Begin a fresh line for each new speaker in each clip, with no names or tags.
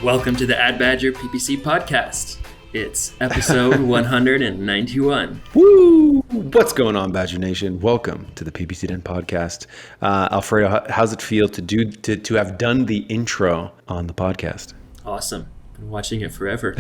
Welcome to the Ad Badger PPC podcast. It's episode 191.
Woo! What's going on, Badger Nation? Welcome to the PPC Den podcast. Alfredo, how's it feel to have done the intro on the podcast?
Awesome. Been watching it forever.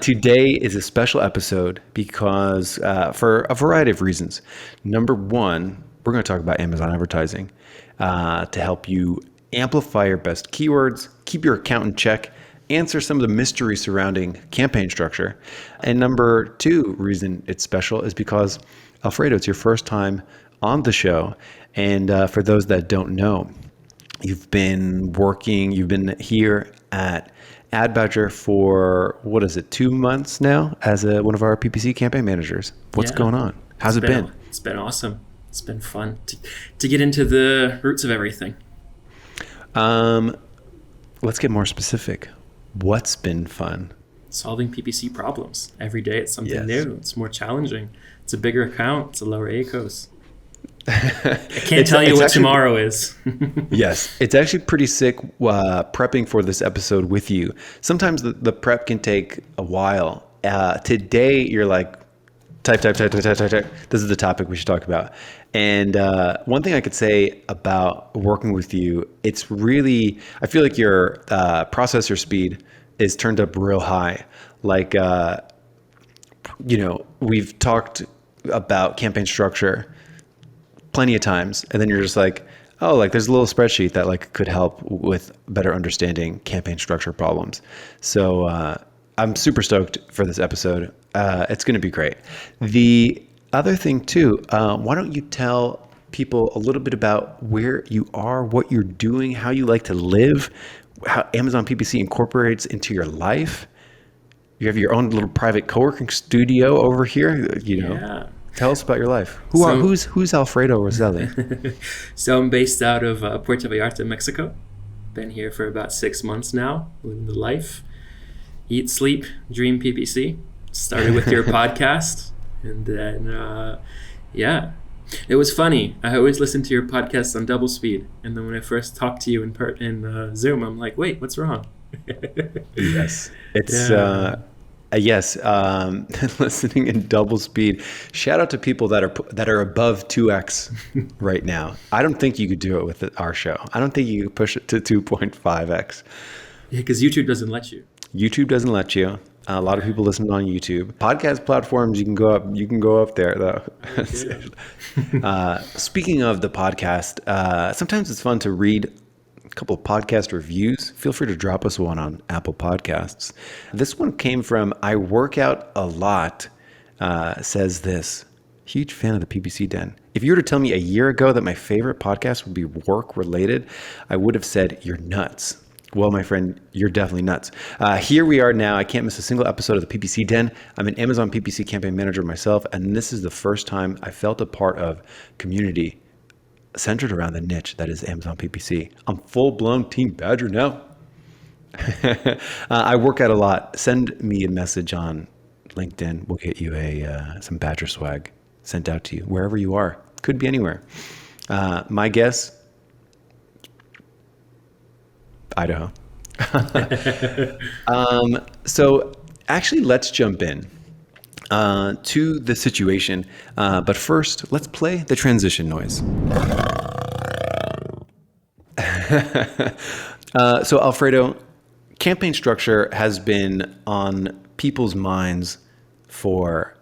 Today is a special episode because for a variety of reasons. Number one, we're going to talk about Amazon advertising to help you amplify your best keywords, keep your account in check, answer some of the mystery surrounding campaign structure. And number two reason it's special is because, Alfredo, it's your first time on the show. And for those that don't know, you've been here at Ad Badger for, 2 months now as one of our PPC campaign managers. What's going on? How's it been?
It's been awesome. It's been fun to get into the roots of everything.
Let's get more specific. What's been fun?
Solving PPC problems. Every day it's something new. It's more challenging. It's a bigger account. It's a lower ACOS. I can't tell you what tomorrow is.
Yes, it's actually pretty sick prepping for this episode with you. Sometimes the prep can take a while. Today you're like, type. This is the topic we should talk about. And one thing I could say about working with you, it's really, I feel like your processor speed is turned up real high. Like, we've talked about campaign structure plenty of times, and then you're just like, oh, like there's a little spreadsheet that like could help with better understanding campaign structure problems. So I'm super stoked for this episode. It's going to be great. The other thing too, why don't you tell people a little bit about where you are, what you're doing, how you like to live, how Amazon PPC incorporates into your life. You have your own little private co-working studio over here. Yeah. Tell us about your life. Who's Alfredo Roselli?
So I'm based out of Puerto Vallarta, Mexico. Been here for about 6 months now, living the life. Eat, sleep, dream PPC. Started with your podcast, and then it was funny. I always listen to your podcast on double speed, and then when I first talked to you in Zoom, I'm like, wait, what's wrong?
Yes, it's yes. Listening in double speed. Shout out to people that are above 2x right now. I don't think you could do it with our show. I don't think you could push it to 2.5x.
Yeah, because YouTube doesn't let you.
YouTube doesn't let you. A lot of people listen on YouTube. Podcast platforms, you can go up there though. Speaking of the podcast, sometimes it's fun to read a couple of podcast reviews. Feel free to drop us one on Apple Podcasts. This one came from I Work Out a Lot, says this. Huge fan of the PPC Den. If you were to tell me a year ago that my favorite podcast would be work related, I would have said you're nuts. Well, my friend, you're definitely nuts. Here we are now. I can't miss a single episode of the PPC Den. I'm an Amazon PPC campaign manager myself, and this is the first time I felt a part of community centered around the niche that is Amazon PPC. I'm full-blown Team Badger now. I work out a lot. Send me a message on LinkedIn. We'll get you some Badger swag sent out to you wherever you are. Could be anywhere. My guess, Idaho. So actually, let's jump in to the situation. But first, let's play the transition noise. So Alfredo, campaign structure has been on people's minds for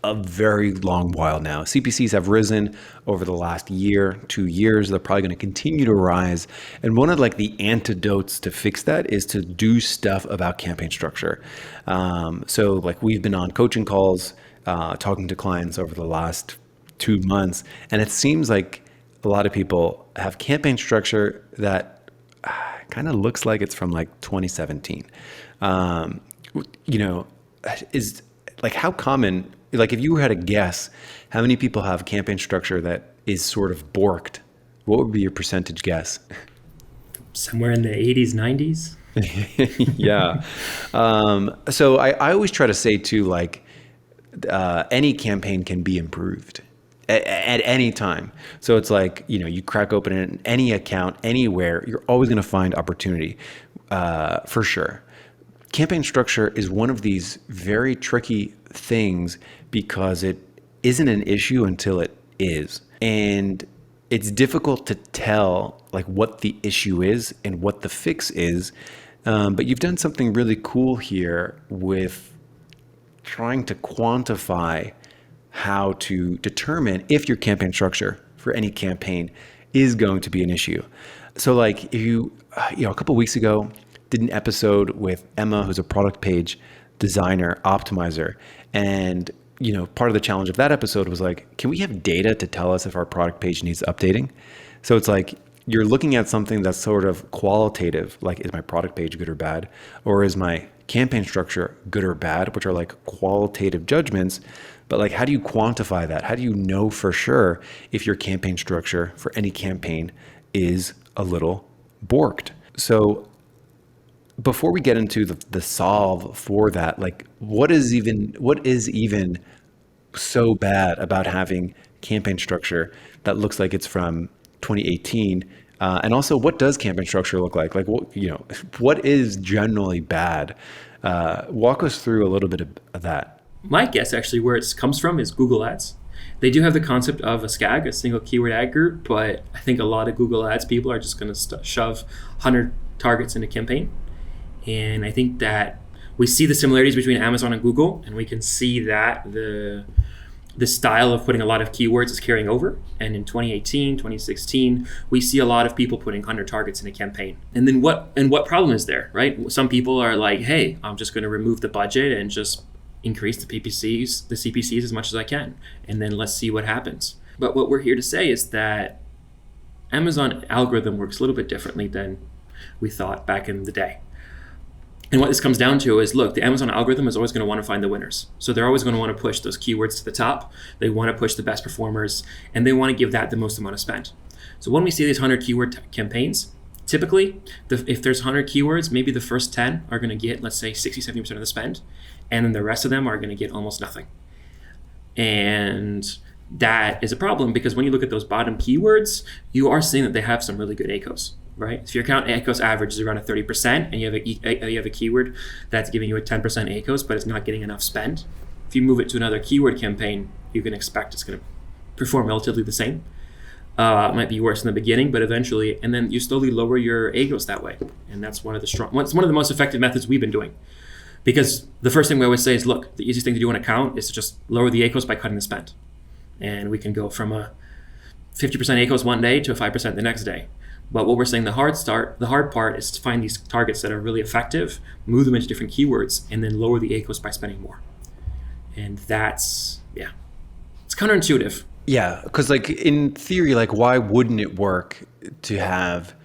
a very long while now. CPCs have risen over the last year, 2 years. They're probably going to continue to rise. And one of the antidotes to fix that is to do stuff about campaign structure. So we've been on coaching calls, talking to clients over the last 2 months. And it seems like a lot of people have campaign structure that kind of looks like it's from 2017. Is how common, if you had a guess, how many people have campaign structure that is sort of borked? What would be your percentage guess?
Somewhere in the 80s, 90s.
Yeah. So I always try to say too, any campaign can be improved. at any time. So it's like, you crack open any account anywhere, you're always going to find opportunity, for sure. Campaign structure is one of these very tricky things because it isn't an issue until it is. And it's difficult to tell like what the issue is and what the fix is. But you've done something really cool here with trying to quantify how to determine if your campaign structure for any campaign is going to be an issue. So like if you a couple of weeks ago did an episode with Emma, who's a product page designer, optimizer. And, part of the challenge of that episode was like, can we have data to tell us if our product page needs updating? So it's like, you're looking at something that's sort of qualitative, like is my product page good or bad? Or is my campaign structure good or bad, which are like qualitative judgments. But like, how do you quantify that? How do you know for sure if your campaign structure for any campaign is a little borked? So before we get into the solve for that, like what is even so bad about having campaign structure that looks like it's from 2018? And also, what does campaign structure look like? Like, what is generally bad? Walk us through a little bit of that.
My guess, actually, where it comes from is Google Ads. They do have the concept of a SKAG, a single keyword ad group, but I think a lot of Google Ads people are just going to shove 100 targets in a campaign. And I think that we see the similarities between Amazon and Google, and we can see that the style of putting a lot of keywords is carrying over. And in 2018, 2016, we see a lot of people putting 100 targets in a campaign. And then what problem is there, right? Some people are like, hey, I'm just going to remove the budget and just increase the CPCs as much as I can. And then let's see what happens. But what we're here to say is that Amazon algorithm works a little bit differently than we thought back in the day. And what this comes down to is, look, the Amazon algorithm is always going to want to find the winners. So they're always going to want to push those keywords to the top. They want to push the best performers, and they want to give that the most amount of spend. So when we see these 100 keyword campaigns, typically, if there's 100 keywords, maybe the first 10 are going to get, let's say, 60, 70% of the spend, and then the rest of them are going to get almost nothing. And that is a problem because when you look at those bottom keywords, you are seeing that they have some really good ACOs. Right? If your account ACOS average is around a 30% and you have a keyword that's giving you a 10% ACOS, but it's not getting enough spend, if you move it to another keyword campaign, you can expect it's going to perform relatively the same. It might be worse in the beginning, but eventually, and then you slowly lower your ACOS that way. And that's one of the most effective methods we've been doing. Because the first thing we always say is, look, the easiest thing to do on an account is to just lower the ACOS by cutting the spend. And we can go from a 50% ACOS one day to a 5% the next day. But what we're saying, the hard part is to find these targets that are really effective, move them into different keywords, and then lower the ACOS by spending more. And it's counterintuitive.
Yeah, because like in theory, like why wouldn't it work to have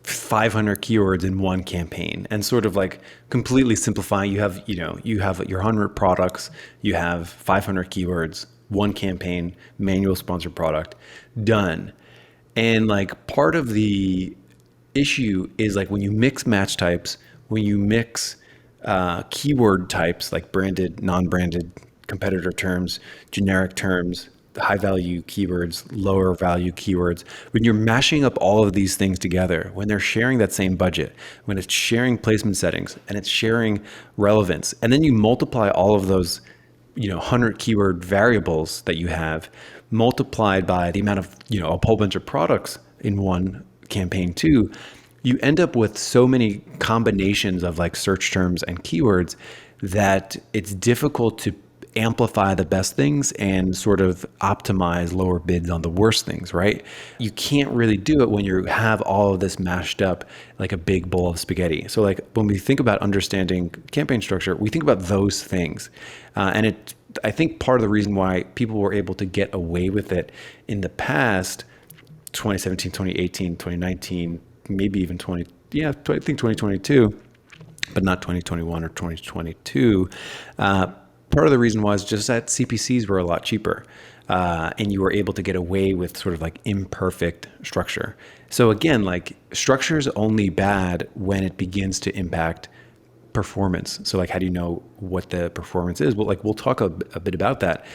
500 keywords in one campaign and sort of like completely simplifying? You have your 100 products, you have 500 keywords, one campaign, manual sponsored product, done. And like part of the issue is like when you mix match types, when you mix keyword types like branded, non-branded, competitor terms, generic terms, high value keywords, lower value keywords, when you're mashing up all of these things together, when they're sharing that same budget, when it's sharing placement settings and it's sharing relevance, and then you multiply all of those 100 keyword variables that you have multiplied by the amount of, a whole bunch of products in one campaign too, you end up with so many combinations of like search terms and keywords that it's difficult to amplify the best things and sort of optimize lower bids on the worst things, right? You can't really do it when you have all of this mashed up like a big bowl of spaghetti. So like when we think about understanding campaign structure, we think about those things. I think part of the reason why people were able to get away with it in the past, 2017, 2018, 2019, maybe even I think 2022, but not 2021 or 2022. Part of the reason was just that CPCs were a lot cheaper, and you were able to get away with sort of like imperfect structure. So again, like structure is only bad when it begins to impact performance. So like, how do you know what the performance is? Well, like we'll talk a bit about that.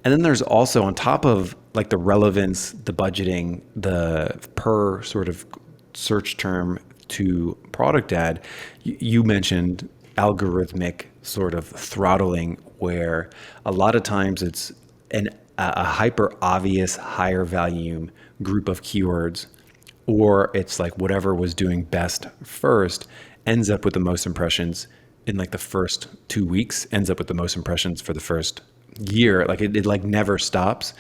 And then there's also on top of like the relevance, the budgeting, the per sort of search term to product ad, you mentioned algorithmic sort of throttling, where a lot of times it's a hyper obvious higher volume group of keywords, or it's like whatever was doing best first ends up with the most impressions in like the first 2 weeks, ends up with the most impressions for the first year. Like it like never stops.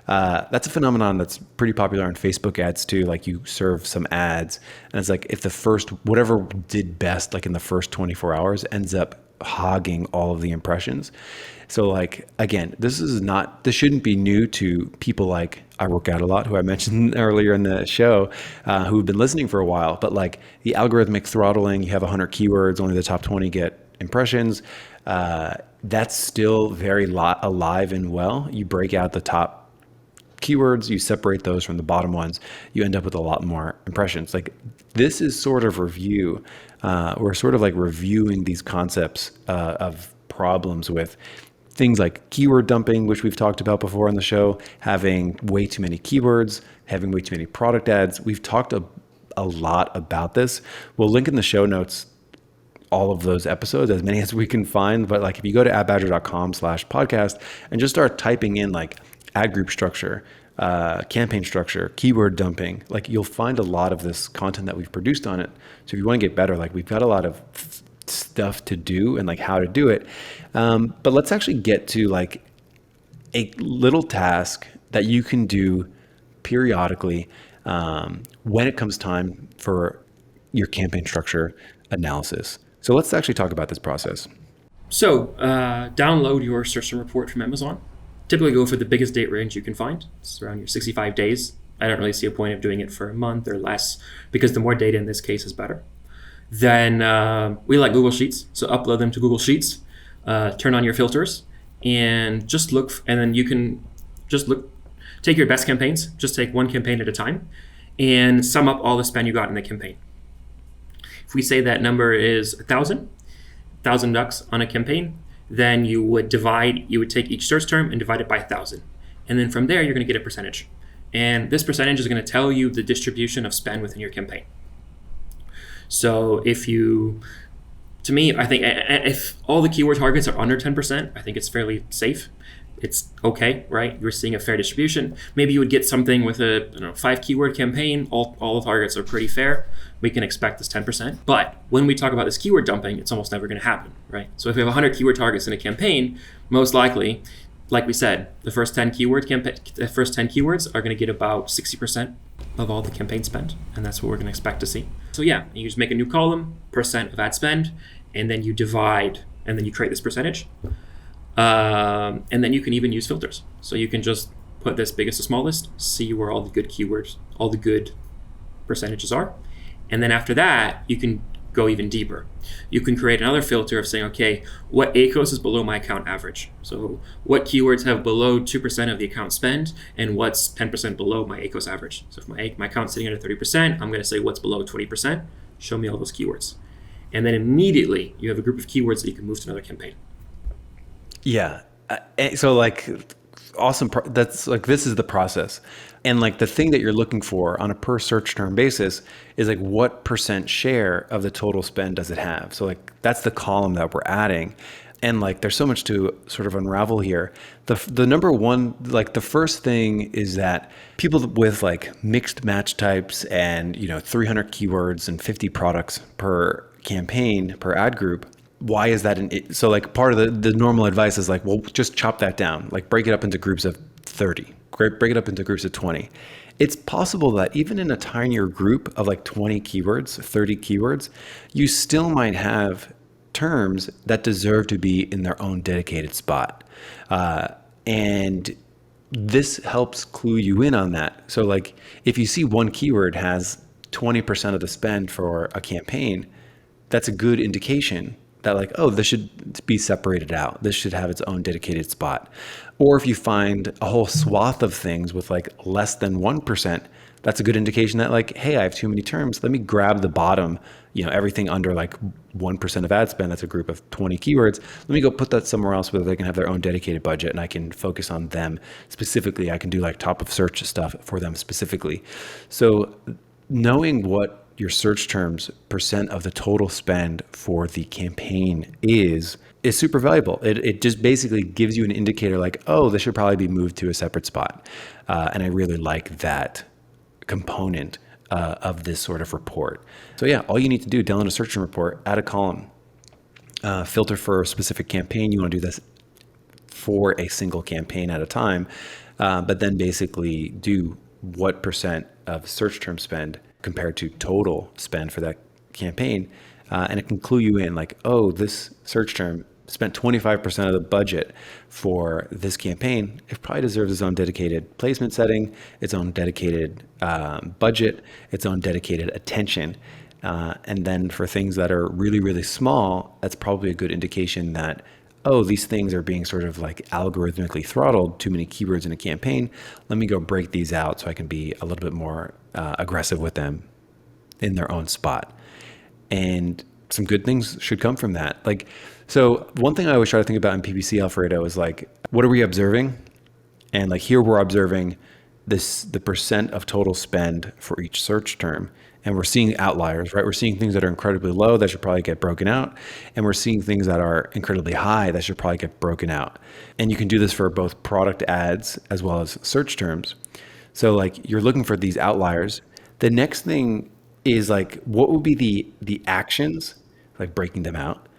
That's a phenomenon that's pretty popular in Facebook ads too. Like you serve some ads and it's like if the first, whatever did best, like in the first 24 hours ends up hogging all of the impressions. So like, again, this shouldn't be new to people like I Work Out a Lot, who I mentioned earlier in the show, who've been listening for a while. But like the algorithmic throttling, you have 100 keywords, only the top 20 get impressions. That's still very alive and well. You break out the top keywords, you separate those from the bottom ones, you end up with a lot more impressions. Like this is sort of review. We're sort of like reviewing these concepts of problems with things like keyword dumping, which we've talked about before on the show, having way too many keywords, having way too many product ads. We've talked a lot about this. We'll link in the show notes all of those episodes, as many as we can find. But like if you go to adbadger.com/podcast and just start typing in like ad group structure, campaign structure, keyword dumping, like you'll find a lot of this content that we've produced on it. So if you want to get better, like we've got a lot of stuff to do and like how to do it. But let's actually get to like a little task that you can do periodically when it comes time for your campaign structure analysis. So let's actually talk about this process.
So download your search term report from Amazon. Typically go for the biggest date range you can find. It's around your 65 days. I don't really see a point of doing it for a month or less because the more data in this case is better. Then we like Google Sheets, so upload them to Google Sheets, turn on your filters, and just look, and then you can just look, take your best campaigns, just take one campaign at a time, and sum up all the spend you got in the campaign. If we say that number is $1,000 on a campaign, then you would take each search term and divide it by 1,000. And then from there, you're going to get a percentage. And this percentage is going to tell you the distribution of spend within your campaign. So I think if all the keyword targets are under 10%, I think it's fairly safe. It's okay, right? You're seeing a fair distribution. Maybe you would get something with a 5 keyword campaign. All the targets are pretty fair. We can expect this 10%. But when we talk about this keyword dumping, it's almost never going to happen, right? So if we have 100 keyword targets in a campaign, most likely, like we said, the first 10 keywords are going to get about 60% of all the campaign spend, and that's what we're going to expect to see. So yeah, you just make a new column, percent of ad spend, and then you divide, and then you create this percentage. And then you can even use filters. So you can just put this biggest to smallest, see where all the good keywords, all the good percentages are. And then after that, you can go even deeper. You can create another filter of saying, okay, what ACOS is below my account average? So what keywords have below 2% of the account spend, and what's 10% below my ACOS average? So if my account's sitting at 30%, I'm going to say what's below 20%, show me all those keywords. And then immediately you have a group of keywords that you can move to another campaign.
Yeah. So like awesome. That's like, this is the process. And like the thing that you're looking for on a per search term basis is like what percent share of the total spend does it have? So like that's the column that we're adding. And like there's so much to sort of unravel here. The number one, like the first thing is that people with like mixed match types and 300 keywords and 50 products per campaign, per ad group, why is that? So like part of the normal advice is like, well, just chop that down, like break it up into groups of 30, break it up into groups of 20. It's possible that even in a tinier group of like 20 keywords, 30 keywords, you still might have terms that deserve to be in their own dedicated spot. And this helps clue you in on that. So like if you see one keyword has 20% of the spend for a campaign, that's a good indication that like, oh, this should be separated out. This should have its own dedicated spot. Or if you find a whole swath of things with like less than 1%, that's a good indication that like, hey, I have too many terms. Let me grab the bottom, everything under like 1% of ad spend. That's a group of 20 keywords. Let me go put that somewhere else where they can have their own dedicated budget and I can focus on them specifically. I can do like top of search stuff for them specifically. So knowing what your search terms percent of the total spend for the campaign is super valuable. It just basically gives you an indicator like, oh, this should probably be moved to a separate spot. And I really like that component of this sort of report. So yeah, all you need to do, download a search term report, add a column, filter for a specific campaign. You want to do this for a single campaign at a time, but then basically do what percent of search term spend compared to total spend for that campaign. And it can clue you in like, oh, this search term spent 25% of the budget for this campaign. It probably deserves its own dedicated placement setting, its own dedicated budget, its own dedicated attention. And then for things that are really, really small, that's probably a good indication that, oh, these things are being sort of like algorithmically throttled, too many keywords in a campaign. Let me go break these out so I can be a little bit more aggressive with them in their own spot. And some good things should come from that. Like, so one thing I always try to think about in PPC, Alfredo, is like, what are we observing? And like here we're observing the percent of total spend for each search term. And we're seeing outliers, right? We're seeing things that are incredibly low that should probably get broken out. And we're seeing things that are incredibly high that should probably get broken out. And you can do this for both product ads as well as search terms. So like you're looking for these outliers. The next thing is like, what would be the actions, like breaking them out?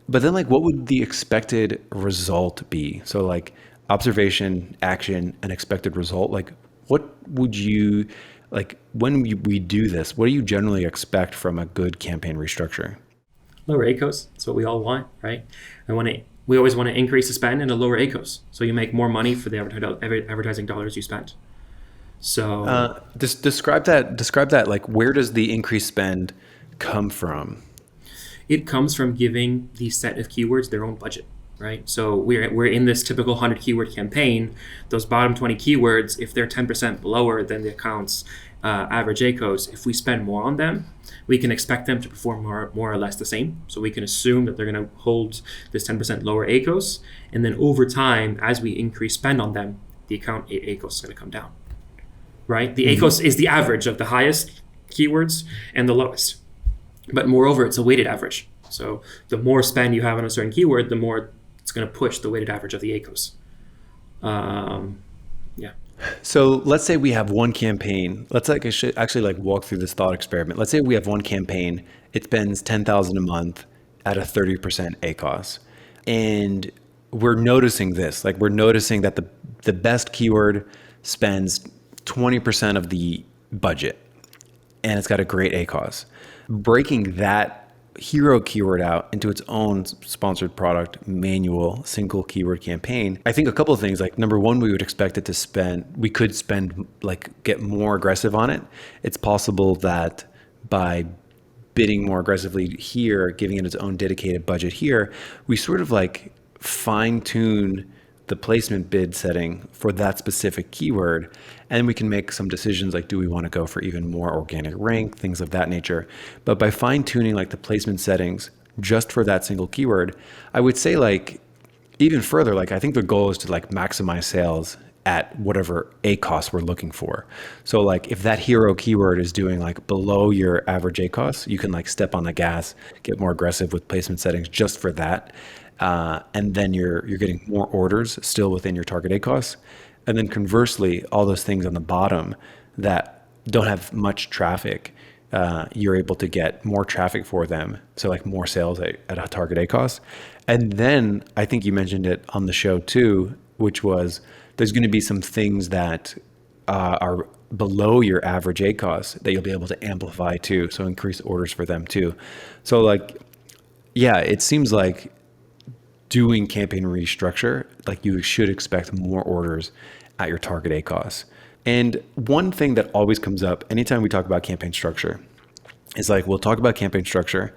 But then like, what would the expected result be? So like observation, action, and expected result, like what would you, like when we do this, what do you generally expect from a good campaign restructure?
Lower ACOs. That's what we all want, right? We always want to increase the spend and a lower ACOs. So you make more money for the advertising dollars you spent. So
describe that, like where does the increased spend come from?
It comes from giving the set of keywords their own budget, right? So we're in this typical 100 keyword campaign. Those bottom 20 keywords, if they're 10% lower than the account's average ACOs, if we spend more on them, we can expect them to perform more or less the same. So we can assume that they're going to hold this 10% lower ACOs. And then over time, as we increase spend on them, the account ACOs is going to come down, right? The ACOs is the average of the highest keywords and the lowest. But moreover, it's a weighted average. So the more spend you have on a certain keyword, the more it's going to push the weighted average of the ACOs. Yeah.
So let's say we have one campaign. Let's actually walk through this thought experiment. Let's say we have one campaign. It spends $10,000 a month at a 30% ACOS. And we're noticing this. Like we're noticing that the best keyword spends 20% of the budget and it's got a great ACOS. Breaking that hero keyword out into its own sponsored product, manual, single keyword campaign, I think a couple of things. Like number one, we could get more aggressive on it. It's possible that by bidding more aggressively here, giving it its own dedicated budget here, we sort of like fine tune the placement bid setting for that specific keyword. And we can make some decisions like, do we want to go for even more organic rank, things of that nature. But by fine tuning like the placement settings just for that single keyword, I would say like even further, like I think the goal is to like maximize sales at whatever ACOS we're looking for. So like if that hero keyword is doing like below your average ACOS, you can like step on the gas, get more aggressive with placement settings just for that. And then you're getting more orders still within your target ACOS. And then conversely, all those things on the bottom that don't have much traffic, you're able to get more traffic for them. So like more sales at a target ACOS. And then I think you mentioned it on the show too, which was there's going to be some things that are below your average ACOS that you'll be able to amplify too. So increase orders for them too. So like, yeah, it seems like doing campaign restructure, like you should expect more orders at your target ACOS. And one thing that always comes up anytime we talk about campaign structure is like, we'll talk about campaign structure.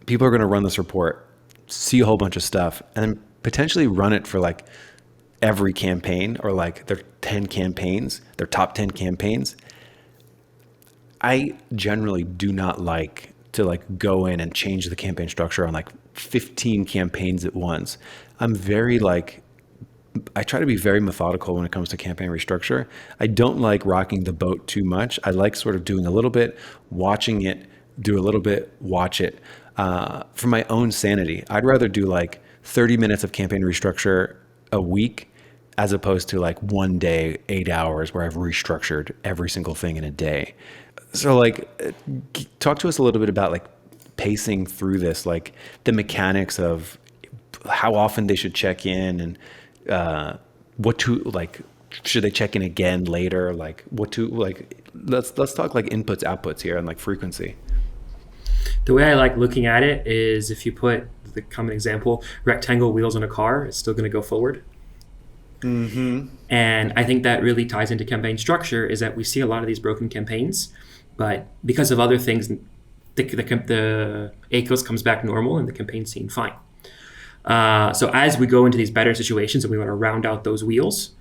People are going to run this report. see a whole bunch of stuff, and then potentially run it for like every campaign or like their 10 campaigns, their top 10 campaigns. I generally do not like to like go in and change the campaign structure on like 15 campaigns at once. I try to be very methodical when it comes to campaign restructure. I don't like rocking the boat too much. I like sort of doing a little bit, watching it, do a little bit, watch it. For my own sanity, I'd rather do like 30 minutes of campaign restructure a week as opposed to like one day, 8 hours where I've restructured every single thing in a day. So like, talk to us a little bit about like pacing through this, like the mechanics of how often they should check in and what to like, should they check in again later? Like what to like, let's talk like inputs, outputs here and like frequency.
The way I like looking at it is if you put the common example, rectangle wheels on a car, it's still going to go forward. Mm-hmm. And I think that really ties into campaign structure is that we see a lot of these broken campaigns, but because of other things, the ACOS comes back normal and the campaign's seen fine. So as we go into these better situations and we want to round out those wheels,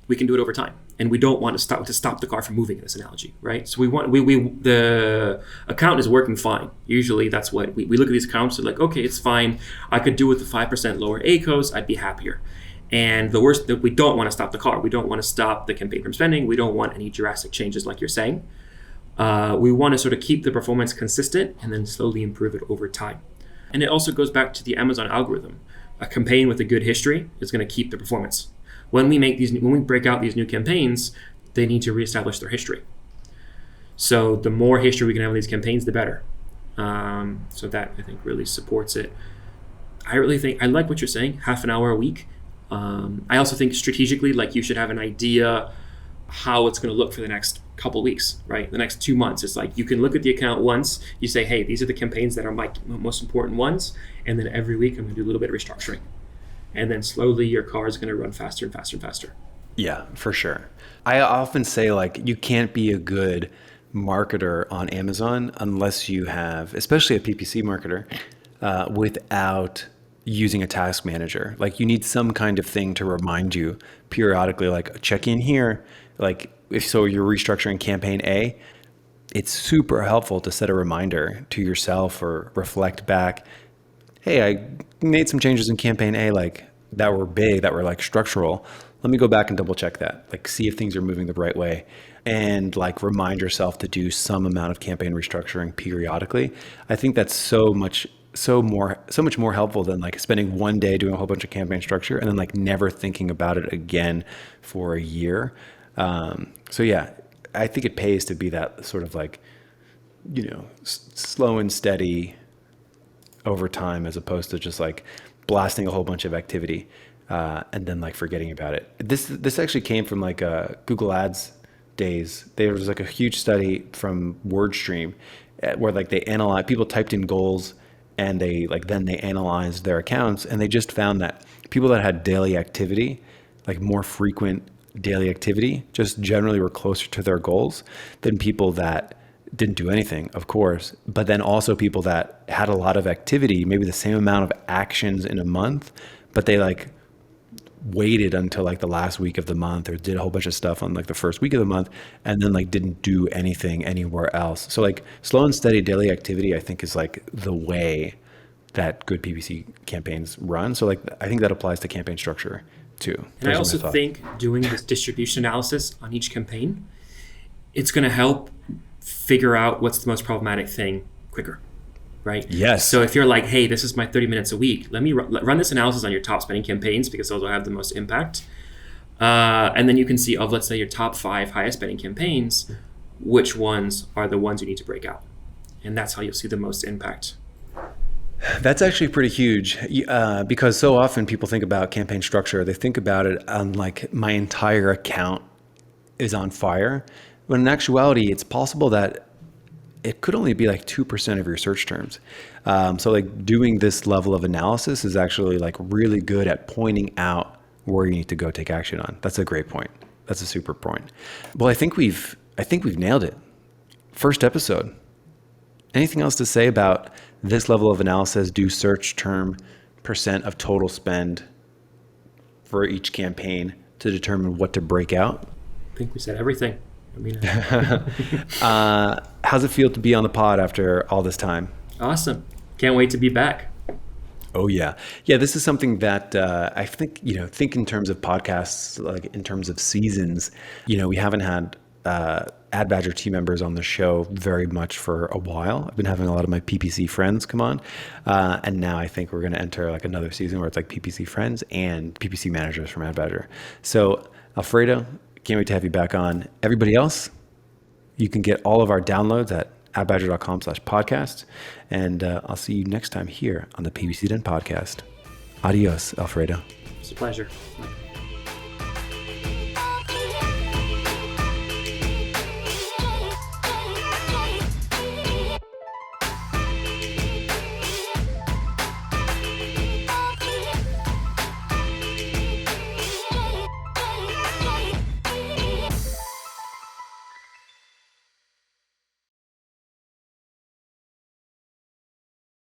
we can do it over time. And we don't want to stop the car from moving in this analogy, right? So the account is working fine. Usually that's what we look at these accounts and like, okay, it's fine. I could do with the 5% lower ACOS, I'd be happier. And the worst that we don't want to stop the car. We don't want to stop the campaign from spending. We don't want any drastic changes like you're saying. We want to sort of keep the performance consistent and then slowly improve it over time. And it also goes back to the Amazon algorithm. A campaign with a good history is going to keep the performance. When we break out these new campaigns, they need to reestablish their history. So the more history we can have on these campaigns, the better. So that I think really supports it. I like what you're saying, half an hour a week. I also think strategically, like you should have an idea how it's going to look for the next couple weeks, right? The next 2 months. It's like you can look at the account once, you say, hey, these are the campaigns that are my most important ones. And then every week I'm going to do a little bit of restructuring. And then slowly your car is going to run faster and faster and faster.
Yeah, for sure. I often say like you can't be a good marketer on Amazon unless you have, especially a PPC marketer, without using a task manager. Like you need some kind of thing to remind you periodically, like check in here. Like if so you're restructuring campaign A, it's super helpful to set a reminder to yourself or reflect back. Hey, I made some changes in campaign A, like that were big, that were like structural. Let me go back and double check that, like see if things are moving the right way, and like remind yourself to do some amount of campaign restructuring periodically. I think that's so much more helpful than like spending one day doing a whole bunch of campaign structure and then like never thinking about it again for a year. So yeah, I think it pays to be that sort of like, slow and steady over time as opposed to just like blasting a whole bunch of activity and then like forgetting about it. This actually came from like Google Ads days. There was like a huge study from WordStream where like they analyzed, people typed in goals and they analyzed their accounts and they just found that people that had daily activity, like more frequent daily activity, just generally were closer to their goals than people that didn't do anything, of course, but then also people that had a lot of activity, maybe the same amount of actions in a month, but they like waited until like the last week of the month or did a whole bunch of stuff on like the first week of the month and then like didn't do anything anywhere else. So like slow and steady daily activity, I think is like the way that good PPC campaigns run. So like I think that applies to campaign structure too.
And I also think doing this distribution analysis on each campaign, it's going to help figure out what's the most problematic thing quicker, right?
Yes.
So if you're like, hey, this is my 30 minutes a week, let me run this analysis on your top spending campaigns because those will have the most impact. And then you can see of, let's say, your top 5 highest spending campaigns, which ones are the ones you need to break out. And that's how you'll see the most impact.
That's actually pretty huge because so often people think about campaign structure. They think about it on like my entire account is on fire. When in actuality, it's possible that it could only be like 2% of your search terms. So like doing this level of analysis is actually like really good at pointing out where you need to go take action on. That's a great point. That's a super point. Well, I think we've nailed it. First episode. Anything else to say about this level of analysis, do search term percent of total spend for each campaign to determine what to break out.
I think we said everything. I mean,
how's it feel to be on the pod after all this time?
awesome. Can't wait to be back.
Oh yeah. Yeah, this is something that I think, think in terms of podcasts, like in terms of seasons, we haven't had Ad Badger team members on the show very much for a while. I've been having a lot of my PPC friends come on. And now I think we're going to enter like another season where it's like PPC friends and PPC managers from Ad Badger. So Alfredo, can't wait to have you back on. Everybody else, you can get all of our downloads at adbadger.com/podcast. And I'll see you next time here on the PPC Den podcast. Adios, Alfredo.
It's a pleasure. Bye.